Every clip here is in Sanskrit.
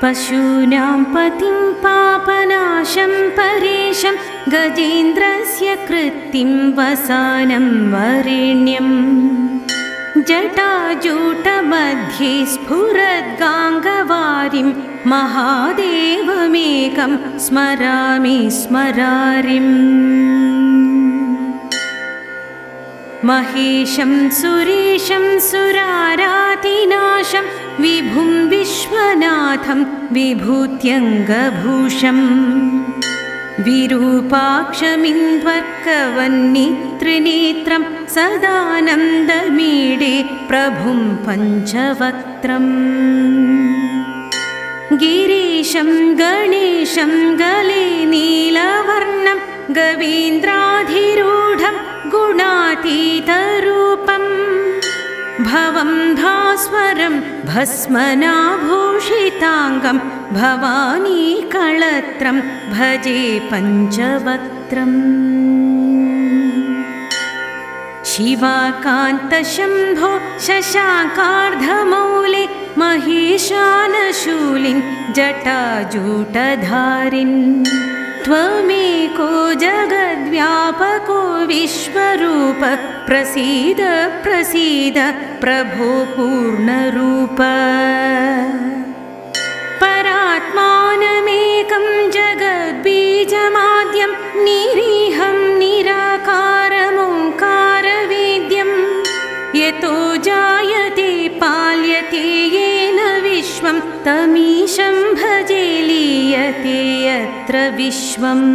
पशूनां पतिं पापनाशं परेशं गजेन्द्रस्य कृत्तिं वसानं वरेण्यम् जटाजूटमध्ये स्फुरद्गाङ्गवारिं महादेवमेकं स्मरामि स्मरारिम् महेशं सुरेशं सुरारातिनाशं विभुं विश्वनाथं विभूत्यङ्गभूषम् विरूपाक्षमिन्द्वर्कवन्नित्रिनेत्रं सदानन्दमीडे प्रभुं पञ्चवक्त्रम् गिरीशं गणेशं गले नीलवर्णं गवीन्द्राधिरूढं गुणातीतरूपम् भवं भास्वरं भस्मनाभूषिताङ्गं भवानीकळत्रं भजे पञ्चवक्त्रम् शिवाकान्तशम्भो शशाङ्कार्धमौले महेशानशूलिन् जटाजूटधारिन् त्वमेको जगद्व्यापको विश्वरूप प्रसीद प्रसीद प्रभो पूर्णरूप परात्मानमेकं जगद्बीजमाद्यं निरीहं निराकारमोङ्कारवेद्यं यतो जायते पाल्यते येन विश्वं तमीशं भजे लीयते यत्र विश्वम्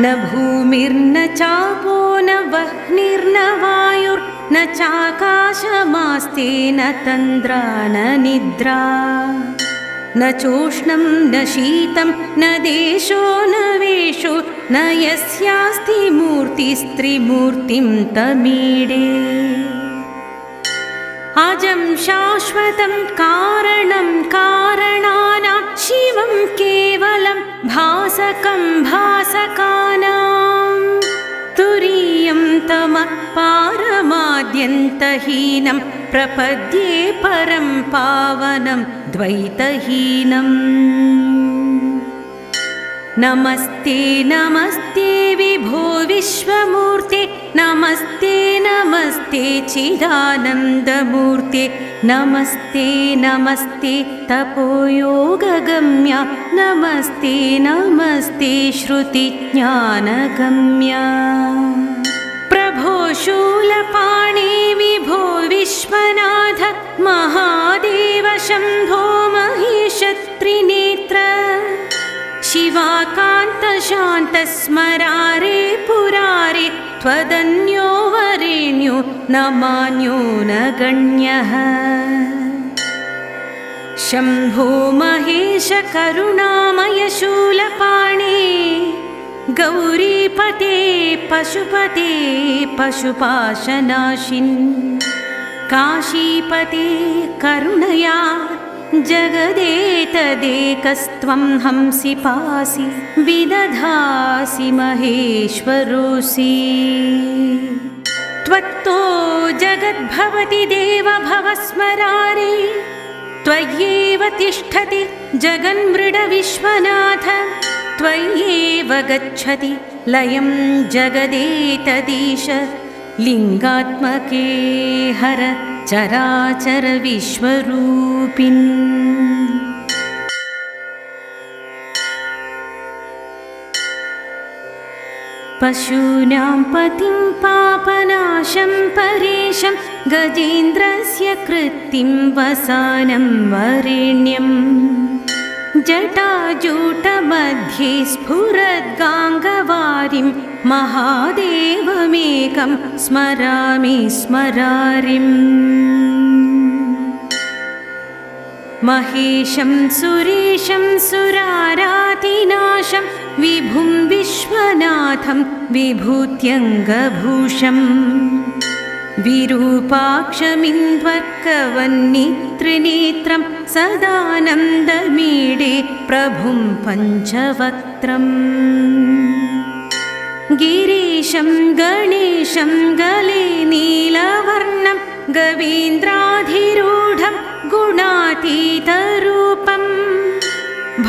न भूमिर्न चापो न वह्निर्न वायुर्न चाकाशमास्ते न तन्द्रा न निद्रा न चोष्णं न शीतं न देशो न वेषो न यस्यास्ति मूर्तिस्त्रिमूर्तिं तमीडे अजं शाश्वतं कारणं कारणानां शिवं केवलं भासकं भासकानां तुरीयं तमः पारमाद्यन्तहीनं प्रपद्ये परं पावनं द्वैतहीनम् नमस्ते नमस्ते विभो विश्वमूर्ते नमस्ते नमस्ते चिदानन्दमूर्ते नमस्ते नमस्ते तपोयोगगम्या नमस्ते नमस्ते श्रुतिज्ञानगम्या प्रभो शूलपाणे विभो विश्वनाथ महादेव शम्भो महेशत्रिनेत्र शिवाकान्तशान्तस्मरारे पुरारे त्वदन्यो वरेण्यो न मान्यो न गण्यः शम्भो महेश करुणामय शूलपाणे गौरीपते पशुपते पशुपाशनाशिन् काशीपते करुणया जगदेतदेकस्त्वं हंसि पासि विदधासि महेश्वरोऽसि त्वत्तो जगद्भवति देव भवस्मरारे त्वय्येव तिष्ठति जगन्मृडविश्वनाथ त्वय्येव गच्छति लयं जगदेतदीश लिङ्गात्मके हर चराचर विश्वरूपिन् पशूनां पतिं पापनाशं परेशं गजेन्द्रस्य कृत्तिं वसानं वरेण्यम् जटाजूटमध्ये स्फुरद्गाङ्गवारिं महादेवमेकं स्मरामि स्मरारिम् महेशं सुरेशं सुरारातिनाशं विभुं विश्वनाथं विभूत्यङ्गभूषम् विरूपाक्षमिन्द्वर्कवन्नित्रिनेत्रं सदानन्दमीडे प्रभुं पञ्चवक्त्रम् गिरीशं गणेशं गले नीलवर्णं गवीन्द्राधिरूढं गुणातीतरूपं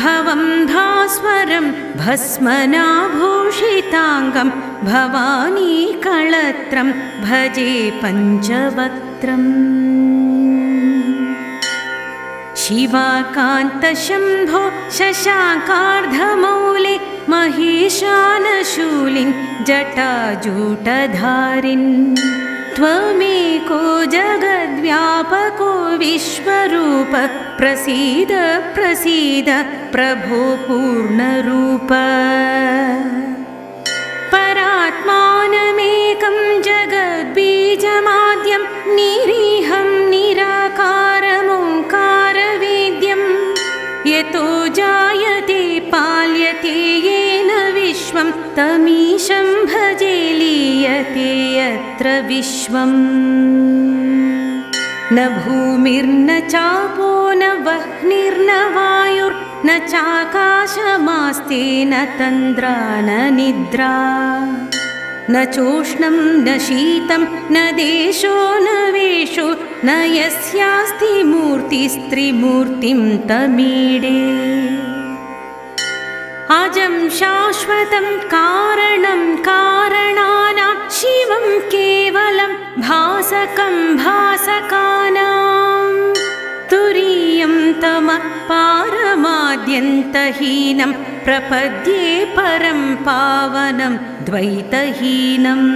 भवं भास्वरं भस्मनाभूषिताङ्गं भवानी कळत्रं भजे पञ्चवक्त्रम् शिवाकान्तशम्भो शशाकार्धमौले महेशानशूलिन् जटाजूटधारिन् त्वमेको जगद्व्यापको विश्वरूप प्रसीद प्रसीद प्रभो पूर्णरूप परात्मानमेकं जगद्बीजमाद्यं निरीहं निराकारमोङ्कारवेद्यं यतो जायते पाल्यते येन विश्वं तमीशं भजे लीयते यत्र विश्वम् न भूमिर्न चापो न वह्निर्न वायुर्न चाकाशमास्ते न तन्द्रा न निद्रा न चोष्णं न शीतं न देशो न वेषो न यस्यास्ति मूर्तिस्त्रिमूर्तिं तमीडे अजं शाश्वतं कारणं कारणानां शिवं केवलं भासकं भासकानां तुरीयं तमः पारमाद्यन्तहीनं प्रपद्ये परं पावनं द्वैतहीनम्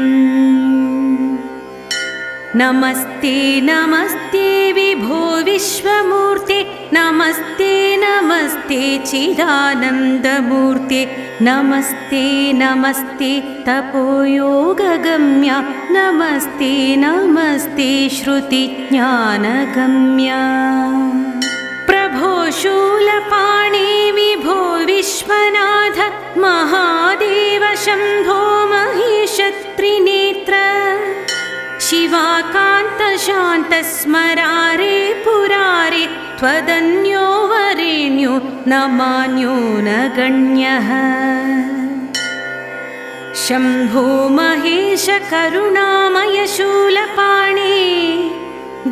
नमस्ते नमस्ते विभो विश्वमूर्ते नमस्ते नमस्ते चिदानन्दमूर्ते नमस्ते नमस्ते तपोयोगगम्या नमस्ते नमस्ते श्रुतिज्ञानगम्या प्रभो शूलपाणे विभो विश्वनाथ महादेव शम्भो महेश त्रिनेत्र शिवाकान्त शान्त स्मरारे पुरारे त्वदन्यो वरेण्यो न मान्यो न गण्यः शम्भो महेश करुणामय शूलपाणे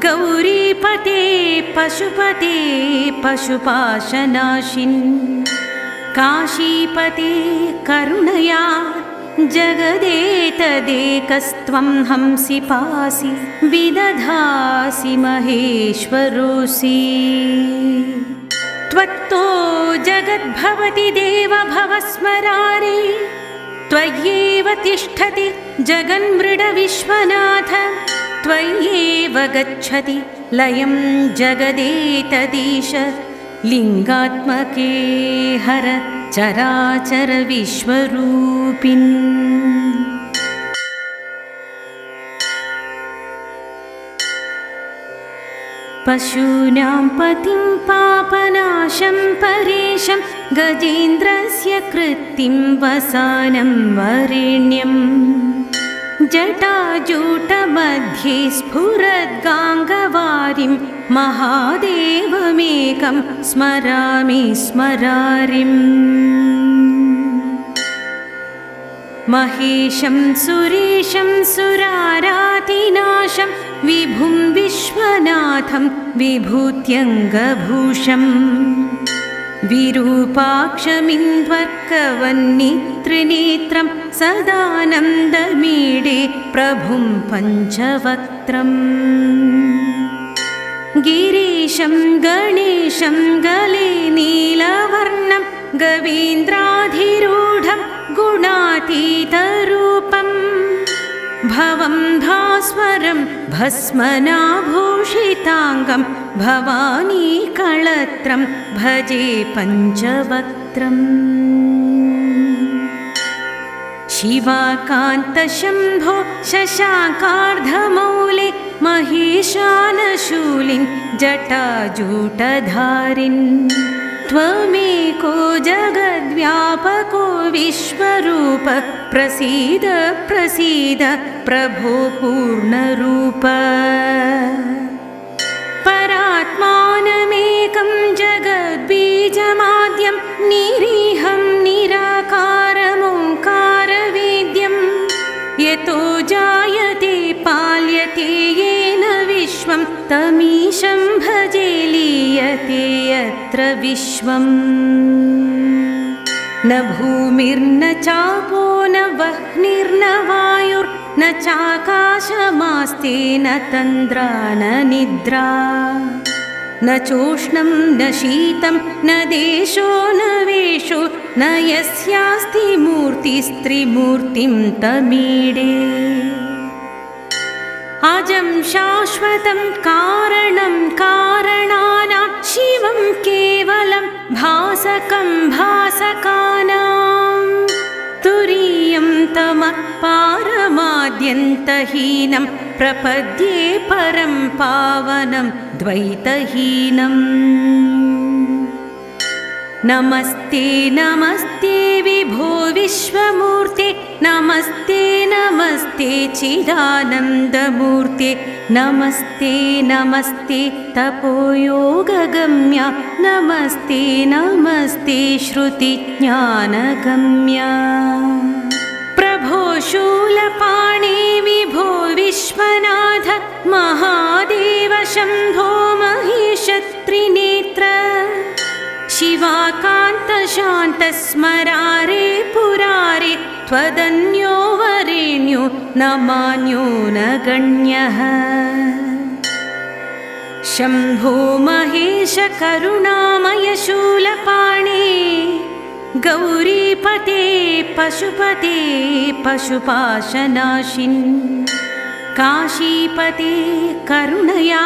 गौरीपते पशुपते पशुपाशनाशिन् काशीपते करुणया जगदेतदेकस्त्वं हंसि पासि विदधासि महेश्वरोऽसि त्वत्तो जगद्भवति देव भवस्मरारे त्वय्येव तिष्ठति जगन्मृडविश्वनाथ त्वय्येव गच्छति लयं जगदेतदीश लिङ्गात्मके हर चराचर विश्वरूपिन् पशूनां पतिं पापनाशं परेशं गजेन्द्रस्य कृत्तिं वसानं वरेण्यं जटाजूटमध्ये स्फुरद्गाङ्गवारिं महादेवमेकं स्मरामि स्मरारिम् महेशं सुरेशं सुरारातिनाशं विभुं विश्वनाथं विभूत्यङ्गभूषम् विरूपाक्षमिन्द्वर्कवन्नित्रिनेत्रं सदानन्दमीडे प्रभुं पञ्चवक्त्रम् गिरीशं गणेशं गले नीलवर्णं गवीन्द्राधिरूढं गुणातीतरूपं भवं भास्वरं भस्मनाभूषिताङ्गं भवानी कळत्रं भजे पञ्चवक्त्रम् शिवाकान्तशम्भो शशाकार्धमौले महेशानशूलिन् जटाजूटधारिन् त्वमेको जगद्व्यापको विश्वरूप प्रसीद प्रसीद प्रभो पूर्णरूप परात्मानमेकं जगद्बीजमाद्यं निरीहं निराकारमोङ्कारवेद्यं यतो जायते पाल्यते येन विश्वं तमीशं भजे लीयते यत्र विश्वम् न भूमिर्न चापो न वह्निर्न वायुर्न चाकाशमास्ते न तन्द्रा न निद्रा न चोष्णं न शीतं न देशो न वेषो न यस्यास्ति मूर्तिस्त्रिमूर्तिं तमीडे अजं शाश्वतं कारणं कारणानां शिवं केवलं भासकं भासकानां तुरीयं तमः पारमाद्यन्तहीनं प्रपद्ये परं पावनं द्वैतहीनम् नमस्ते नमस्ते विभो विश्वमूर्ते नमस्ते नमस्ते चिदानन्दमूर्ते नमस्ते नमस्ते तपोयोगगम्या नमस्ते नमस्ते श्रुतिज्ञानगम्या प्रभो शूलपाणे विभो विश्वनाथ महादेव शम्भो महेश त्रिनेत्र शिवाकान्त शान्त स्मरारे पुरारे त्वदन्यो वरेण्यो न मान्यो न गण्यः शम्भो महेश करुणामय शूलपाणे गौरीपते पशुपते पशुपाशनाशिन् काशीपते करुणया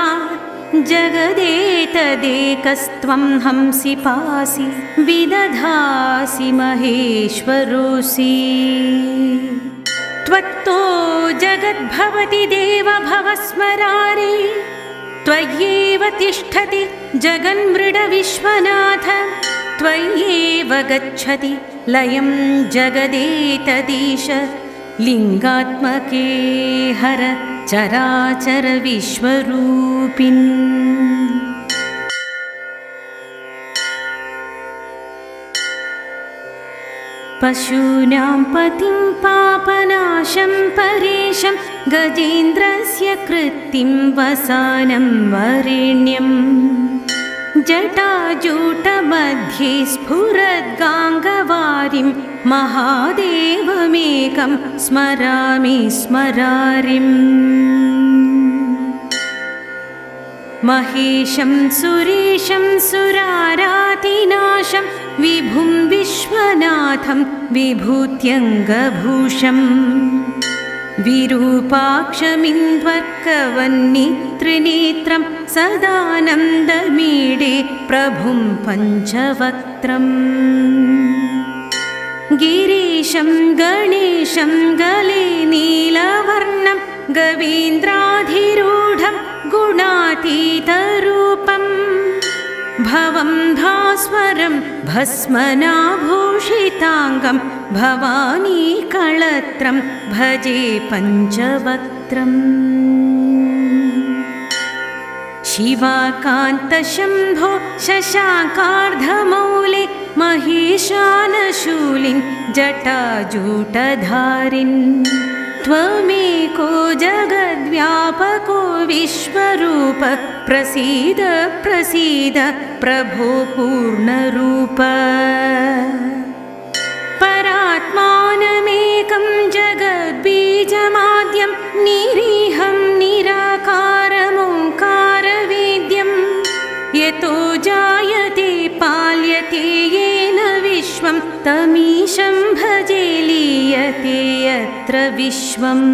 जगदेतदेकस्त्वं हंसि पासि विदधासि महेश्वरोऽसि त्वत्तो जगद्भवति देव भवस्मरारे त्वय्येव तिष्ठति जगन्मृड विश्वनाथ त्वय्येव गच्छति लयं जगदेतदीश लिङ्गात्मके हर चराचर विश्वरूपिन् पशूनां पतिं पापनाशं परेशं गजेन्द्रस्य कृत्तिं वसानं वरेण्यं जटाजूटमध्ये स्फुरद्गाङ्गवारिं महादेवमेकं स्मरामि स्मरारिम् महेशं सुरेशं सुरारातिनाशं विभुं विश्वनाथं विभूत्यङ्गभूषम् विरूपाक्षमिन्द्वर्कवन्नित्रिनेत्रं सदानन्दमीडे प्रभुं पञ्चवक्त्रम् गिरीशं गणेशं गले नीलवर्णं गवीन्द्राधिरूढं गुणातीतरूपम् भवं भास्वरं भस्मनाभूषिताङ्गं भवानीकळत्रं भजे पञ्चवक्त्रम् शिवाकान्तशम्भो शशाङ्कार्धमौले महेशानशूलिन् जटाजूटधारिन् त्वमेको जगद्व्यापको विश्वरूप प्रसीद प्रसीद प्रभो पूर्णरूप परात्मानमेकं जगद्बीजमाद्यं निरीहं निराकारमोङ्कारवेद्यं यतो जायते पाल्यते येन विश्वं तमीशं भजे लीयते यत्र विश्वम्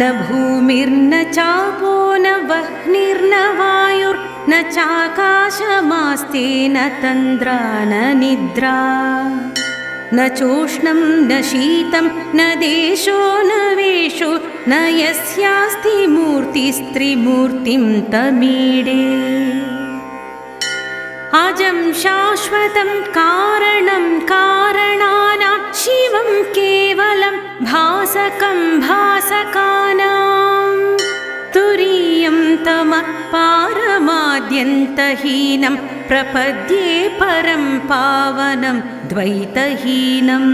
न भूमिर्न चापो न वह्निर्न वायुर्न चाकाशमास्ते न तन्द्रा न निद्रा न चोष्णं न शीतं न देशो न वेषो न यस्यास्ति मूर्तिस्त्रिमूर्तिं तमीडे अजं शाश्वतं कारणं कारणानां शिवं केवलं भासकं भासकानां तुरीयं तमः पारमाद्यन्तहीनं प्रपद्ये परं पावनं द्वैतहीनम्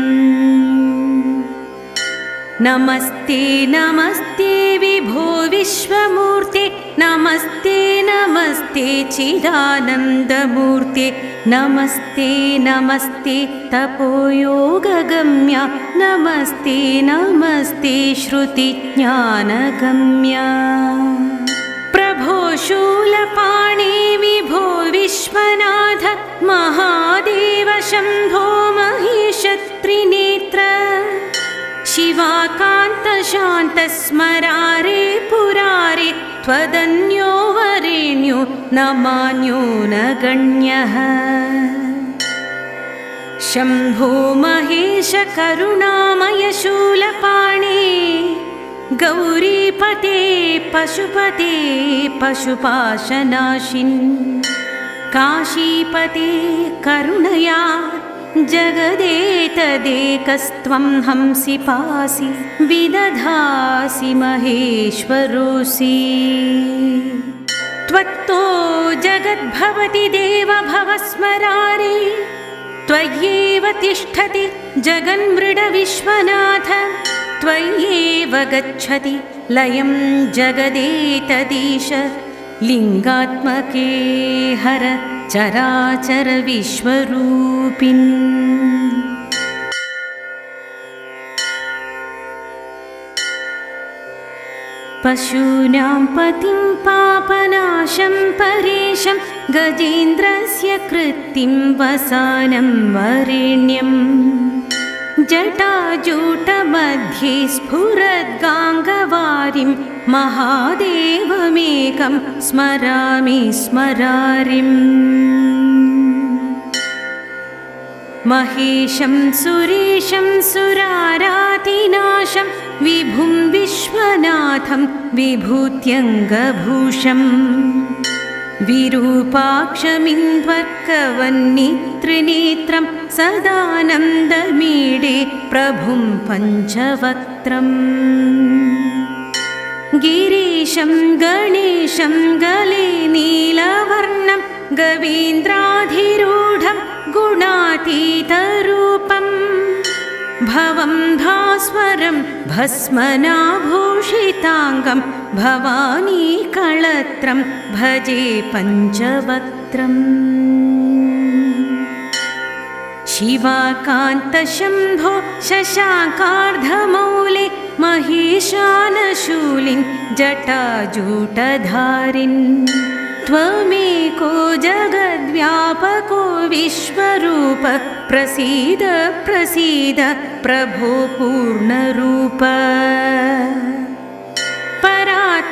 नमस्ते नमस्ते विभो विश्वमूर्ते नमस्ते नमस्ते चिदानन्दमूर्ते नमस्ते नमस्ते तपोयोगगम्या नमस्ते नमस्ते श्रुतिज्ञानगम्या प्रभो शूलपाणि विभो विश्वनाथ महादेव शम्भो महेश त्रिनेत्र शिवाकान्त शान्त स्मरारे पुरारे त्वदन्यो वरेण्यो न मान्यो न गण्यः शम्भो महेश करुणामय शूलपाणे गौरीपते पशुपते पशुपाशनाशिन् काशीपते करुणया जगदेतदेकस्त्वं हंसि पासि विदधासि महेश्वरोऽसि त्वत्तो जगद्भवति देव भवस्मरारे त्वय्येव तिष्ठति जगन्मृड विश्वनाथ त्वय्येव गच्छति लयं जगदेतदीश लिङ्गात्मके हर चराचर विश्वरूपिन् पशूनां पतिं पापनाशं परेशं गजेन्द्रस्य कृत्तिं वसानं वरेण्यं जटाजूटमध्ये स्फुरद्गाङ्गवारिं महादेवमेकं स्मरामि स्मरारिम् महेशं सुरेशं सुरारातिनाशं विभुं विश्वनाथं विभूत्यङ्गभूषम् विरूपाक्षमिन्द्वर्कवन्नित्रिनेत्रं सदानन्दमीडे प्रभुं पञ्चवक्त्रम् गिरीशं गणेशं गले नीलवर्णं गवीन्द्राधिरूढं गुणातीतरूपम् भवं भास्वरं भस्मनाभूषिताङ्गं भवानीकळत्रं भजे पञ्चवक्त्रम् शिवाकान्तशम्भो शशाङ्कार्धमौले महेशानशूलिं जटाजूटधारिन् त्वमेको जगद्व्यापको विश्वरूप प्रसीद प्रसीद प्रभो पूर्णरूप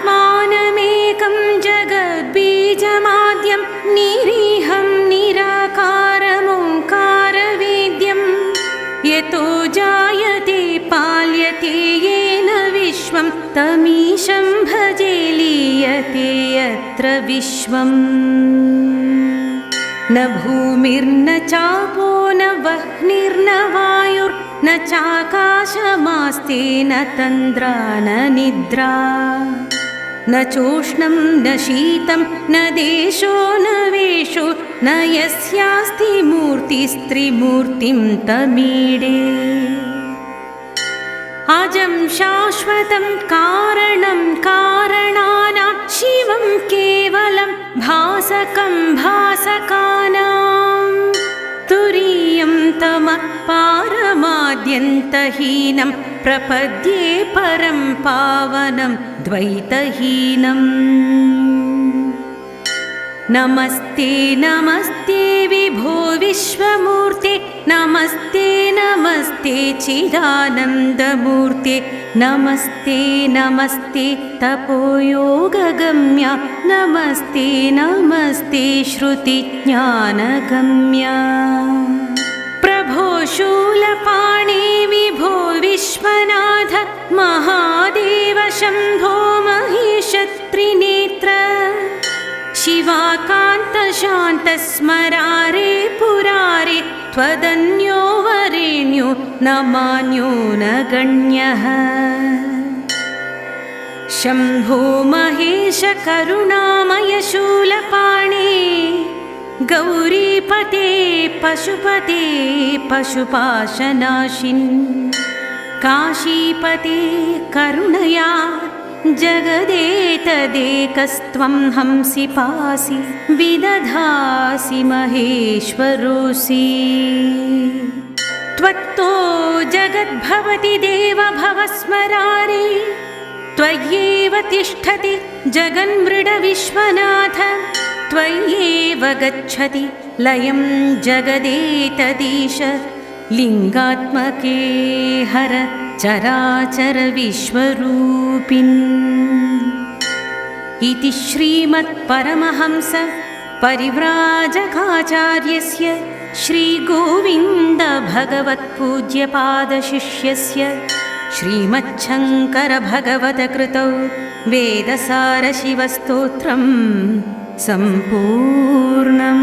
परात्मानमेकं जगद्बीजमाद्यं निरीहं निराकारमोङ्कारवेद्यं यतो जायते पाल्यते येन विश्वं तमीशं भजे लीयते यत्र विश्वम् न भूमिर्न चापो न वह्निर्न वायुर्न चाकाशमास्ते न तन्द्रा न निद्रा न चोष्णं न शीतं न देशो न वेशो न यस्यास्ति मूर्तिस्त्रिमूर्तिं तमीडे अजं शाश्वतं कारणं कारणानां शिवं केवलं भासकं भासकानां तुरीयं तमः पारमाद्यन्तहीनं प्रपद्ये परं पावनं द्वैतहीनम् नमस्ते नमस्ते विभो विश्वमूर्ते नमस्ते नमस्ते चिदानन्दमूर्ते नमस्ते नमस्ते तपोयोगगम्या नमस्ते नमस्ते श्रुतिज्ञानगम्या प्रभो शूलपाणि विभो विश्वनाथ महादेव शम्भो महेश त्रिनेत्र शिवाकान्त शान्त स्मरारे पुरारे त्वदन्यो वरेण्यो न मान्यो न गण्यः शम्भो महेश करुणामय शूलपाणे गौरीपते पशुपते पशुपाशनाशिन् काशीपते करुणया जगदेतदेकस्त्वं हंसि पासि विदधासि महेश्वरोऽसि त्वत्तो जगद्भवति देव भवस्मरारे त्वय्येव तिष्ठति जगन्मृडविश्वनाथ त्वय्येव गच्छति लयं जगदेतदीश लिङ्गात्मके हर चराचर विश्वरूपिन् इति श्रीमत्परमहंस परिव्राजकाचार्यस्य श्रीगोविन्द भगवत्पूज्यपादशिष्यस्य श्रीमच्छङ्कर भगवतकृतौ वेदसारशिवस्तोत्रं सम्पूर्णम्।